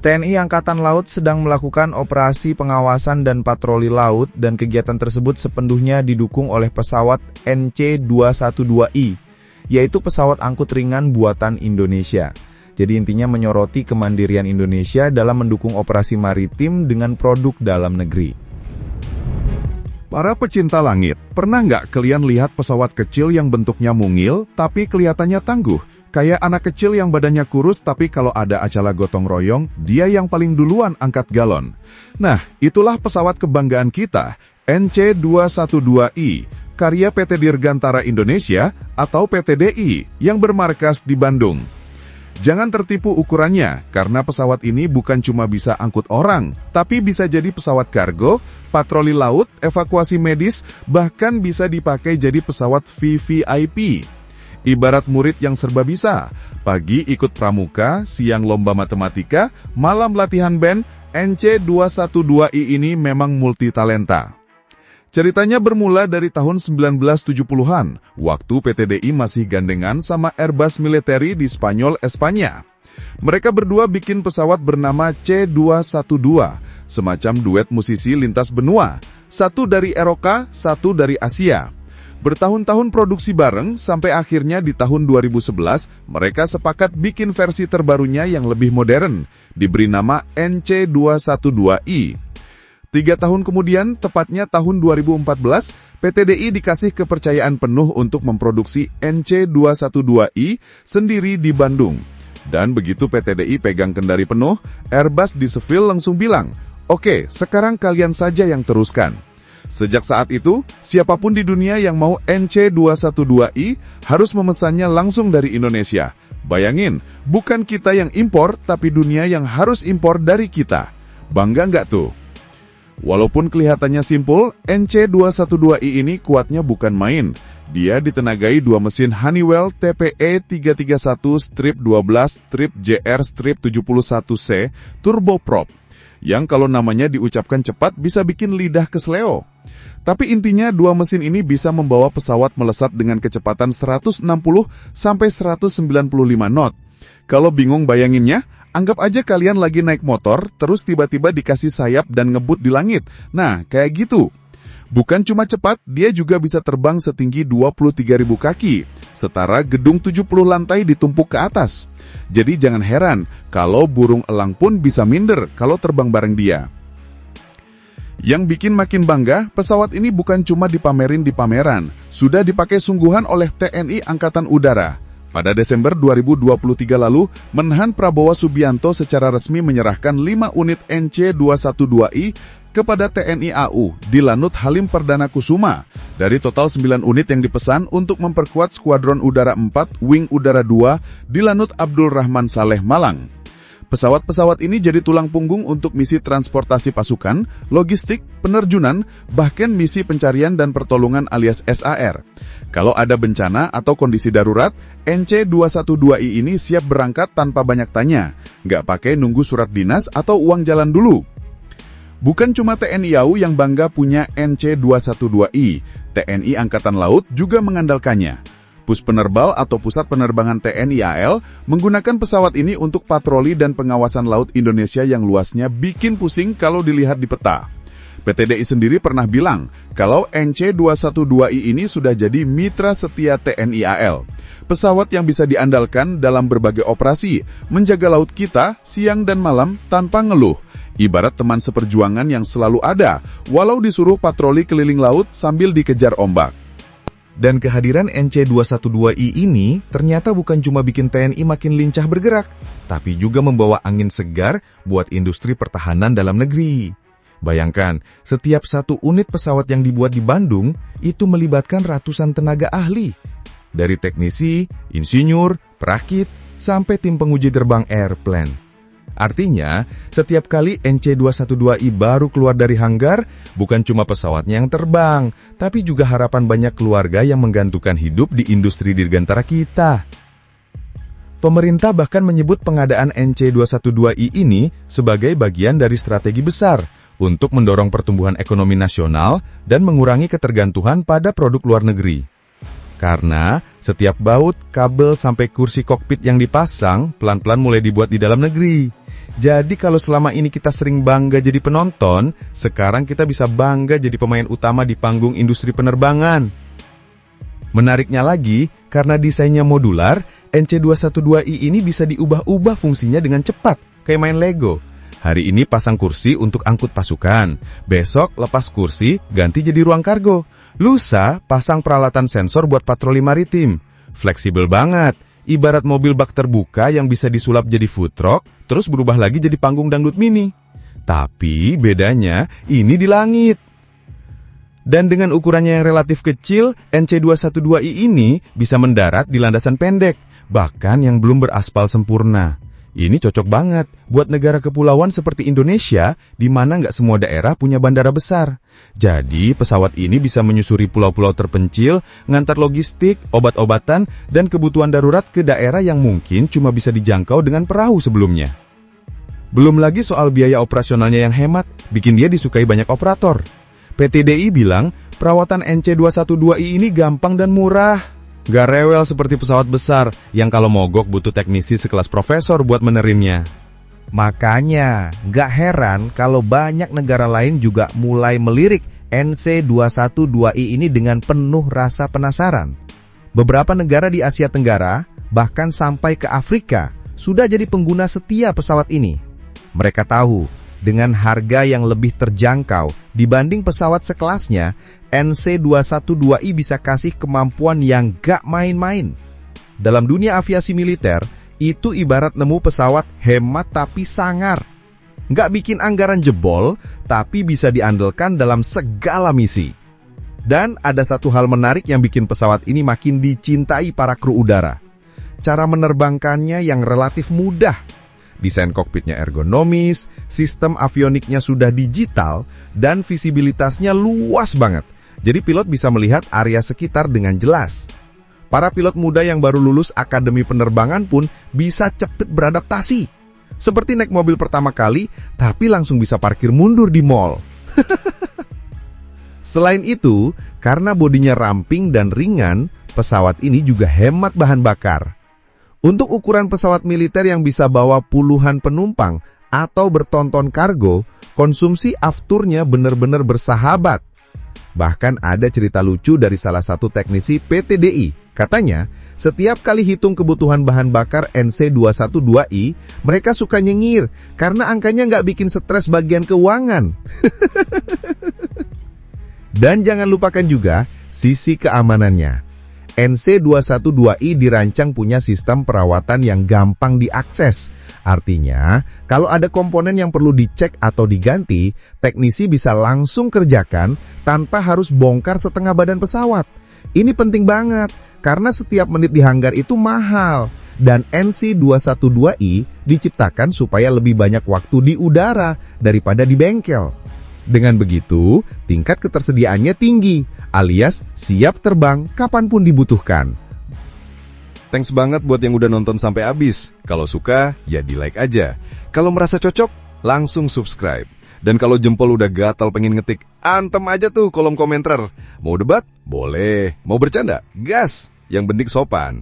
TNI Angkatan Laut sedang melakukan operasi pengawasan dan patroli laut dan kegiatan tersebut sepenuhnya didukung oleh pesawat NC-212I, yaitu pesawat angkut ringan buatan Indonesia. Jadi intinya menyoroti kemandirian Indonesia dalam mendukung operasi maritim dengan produk dalam negeri. Para pecinta langit, pernah nggak kalian lihat pesawat kecil yang bentuknya mungil tapi kelihatannya tangguh? Kayak anak kecil yang badannya kurus tapi kalau ada acara gotong royong, dia yang paling duluan angkat galon. Nah, itulah pesawat kebanggaan kita, NC-212I, karya PT Dirgantara Indonesia atau PTDI yang bermarkas di Bandung. Jangan tertipu ukurannya, karena pesawat ini bukan cuma bisa angkut orang, tapi bisa jadi pesawat kargo, patroli laut, evakuasi medis, bahkan bisa dipakai jadi pesawat VVIP. Ibarat murid yang serba bisa, pagi ikut pramuka, siang lomba matematika, malam latihan band, NC-212I ini memang multitalenta. Ceritanya bermula dari tahun 1970-an, waktu PTDI masih gandengan sama Airbus militeri di Spanyol, Espanya. Mereka berdua bikin pesawat bernama C-212, semacam duet musisi lintas benua, satu dari Eropa, satu dari Asia. Bertahun-tahun produksi bareng, sampai akhirnya di tahun 2011, mereka sepakat bikin versi terbarunya yang lebih modern, diberi nama NC-212I. 3 tahun kemudian, tepatnya tahun 2014, PTDI dikasih kepercayaan penuh untuk memproduksi NC-212I sendiri di Bandung. Dan begitu PTDI pegang kendali penuh, Airbus di Seville langsung bilang, "Oke, sekarang kalian saja yang teruskan." Sejak saat itu, siapapun di dunia yang mau NC-212I harus memesannya langsung dari Indonesia. Bayangin, bukan kita yang impor, tapi dunia yang harus impor dari kita. Bangga nggak tuh? Walaupun kelihatannya simpel, NC-212I ini kuatnya bukan main. Dia ditenagai 2 mesin Honeywell TPE331-12-JR-71C turboprop, yang kalau namanya diucapkan cepat bisa bikin lidah kesleo. Tapi intinya 2 mesin ini bisa membawa pesawat melesat dengan kecepatan 160-195 knot. Kalau bingung bayanginnya, anggap aja kalian lagi naik motor, terus tiba-tiba dikasih sayap dan ngebut di langit. Nah, kayak gitu. Bukan cuma cepat, dia juga bisa terbang setinggi 23.000 kaki, setara gedung 70 lantai ditumpuk ke atas. Jadi jangan heran, kalau burung elang pun bisa minder kalau terbang bareng dia. Yang bikin makin bangga, pesawat ini bukan cuma dipamerin di pameran, sudah dipakai sungguhan oleh TNI Angkatan Udara. Pada Desember 2023 lalu, Menhan Prabowo Subianto secara resmi menyerahkan 5 unit NC-212I kepada TNI AU di Lanut Halim Perdana Kusuma, dari total 9 unit yang dipesan untuk memperkuat Skuadron Udara 4 Wing Udara 2 di Lanut Abdul Rahman Saleh, Malang. Pesawat-pesawat ini jadi tulang punggung untuk misi transportasi pasukan, logistik, penerjunan, bahkan misi pencarian dan pertolongan alias SAR. Kalau ada bencana atau kondisi darurat, NC-212I ini siap berangkat tanpa banyak tanya, nggak pakai nunggu surat dinas atau uang jalan dulu. Bukan cuma TNI AU yang bangga punya NC-212I, TNI Angkatan Laut juga mengandalkannya. Pus Penerbal atau Pusat Penerbangan TNI AL menggunakan pesawat ini untuk patroli dan pengawasan laut Indonesia yang luasnya bikin pusing kalau dilihat di peta. PTDI sendiri pernah bilang kalau NC-212I ini sudah jadi mitra setia TNI AL. Pesawat yang bisa diandalkan dalam berbagai operasi, menjaga laut kita siang dan malam tanpa ngeluh. Ibarat teman seperjuangan yang selalu ada, walau disuruh patroli keliling laut sambil dikejar ombak. Dan kehadiran NC-212I ini ternyata bukan cuma bikin TNI makin lincah bergerak, tapi juga membawa angin segar buat industri pertahanan dalam negeri. Bayangkan, setiap 1 unit pesawat yang dibuat di Bandung itu melibatkan ratusan tenaga ahli. Dari teknisi, insinyur, perakit, sampai tim penguji terbang airplane. Artinya, setiap kali NC-212I baru keluar dari hanggar, bukan cuma pesawatnya yang terbang, tapi juga harapan banyak keluarga yang menggantungkan hidup di industri dirgantara kita. Pemerintah bahkan menyebut pengadaan NC-212I ini sebagai bagian dari strategi besar untuk mendorong pertumbuhan ekonomi nasional dan mengurangi ketergantungan pada produk luar negeri. Karena setiap baut, kabel, sampai kursi kokpit yang dipasang, pelan-pelan mulai dibuat di dalam negeri. Jadi kalau selama ini kita sering bangga jadi penonton, sekarang kita bisa bangga jadi pemain utama di panggung industri penerbangan. Menariknya lagi, karena desainnya modular, NC212i ini bisa diubah-ubah fungsinya dengan cepat, kayak main Lego. Hari ini pasang kursi untuk angkut pasukan, besok lepas kursi, ganti jadi ruang kargo. Lusa pasang peralatan sensor buat patroli maritim. Fleksibel banget, ibarat mobil bak terbuka yang bisa disulap jadi food truck, terus berubah lagi jadi panggung dangdut mini. Tapi bedanya ini di langit. Dan dengan ukurannya yang relatif kecil, NC212i ini bisa mendarat di landasan pendek, bahkan yang belum beraspal sempurna. Ini cocok banget buat negara kepulauan seperti Indonesia, di mana nggak semua daerah punya bandara besar. Jadi, pesawat ini bisa menyusuri pulau-pulau terpencil, ngantar logistik, obat-obatan, dan kebutuhan darurat ke daerah yang mungkin cuma bisa dijangkau dengan perahu sebelumnya. Belum lagi soal biaya operasionalnya yang hemat, bikin dia disukai banyak operator. PT DI bilang, perawatan NC212i ini gampang dan murah. Gak rewel seperti pesawat besar, yang kalau mogok butuh teknisi sekelas profesor buat benerimnya. Makanya, gak heran kalau banyak negara lain juga mulai melirik NC212i ini dengan penuh rasa penasaran. Beberapa negara di Asia Tenggara, bahkan sampai ke Afrika, sudah jadi pengguna setia pesawat ini. Mereka tahu, dengan harga yang lebih terjangkau dibanding pesawat sekelasnya, NC212i bisa kasih kemampuan yang gak main-main. Dalam dunia aviasi militer, itu ibarat nemu pesawat hemat tapi sangar. Gak bikin anggaran jebol, tapi bisa diandalkan dalam segala misi. Dan ada satu hal menarik yang bikin pesawat ini makin dicintai para kru udara. Cara menerbangkannya yang relatif mudah. Desain kokpitnya ergonomis, sistem avioniknya sudah digital, dan visibilitasnya luas banget. Jadi pilot bisa melihat area sekitar dengan jelas. Para pilot muda yang baru lulus akademi penerbangan pun bisa cepat beradaptasi. Seperti naik mobil pertama kali, tapi langsung bisa parkir mundur di mall. Selain itu, karena bodinya ramping dan ringan, pesawat ini juga hemat bahan bakar. Untuk ukuran pesawat militer yang bisa bawa puluhan penumpang atau bertonton kargo, konsumsi afturnya benar-benar bersahabat. Bahkan ada cerita lucu dari salah satu teknisi PT DI. Katanya, setiap kali hitung kebutuhan bahan bakar NC212i, mereka suka nyengir karena angkanya nggak bikin stres bagian keuangan. Dan jangan lupakan juga sisi keamanannya. NC212i dirancang punya sistem perawatan yang gampang diakses. Artinya, kalau ada komponen yang perlu dicek atau diganti, teknisi bisa langsung kerjakan tanpa harus bongkar setengah badan pesawat. Ini penting banget, karena setiap menit di hanggar itu mahal. Dan NC212i diciptakan supaya lebih banyak waktu di udara daripada di bengkel. Dengan begitu, tingkat ketersediaannya tinggi, alias siap terbang kapanpun dibutuhkan. Thanks banget buat yang udah nonton sampai habis. Kalau suka, ya di like aja. Kalau merasa cocok, langsung subscribe. Dan kalau jempol udah gatal pengen ngetik, antem aja tuh kolom komentar. Mau debat? Boleh. Mau bercanda? Gas. Yang penting sopan.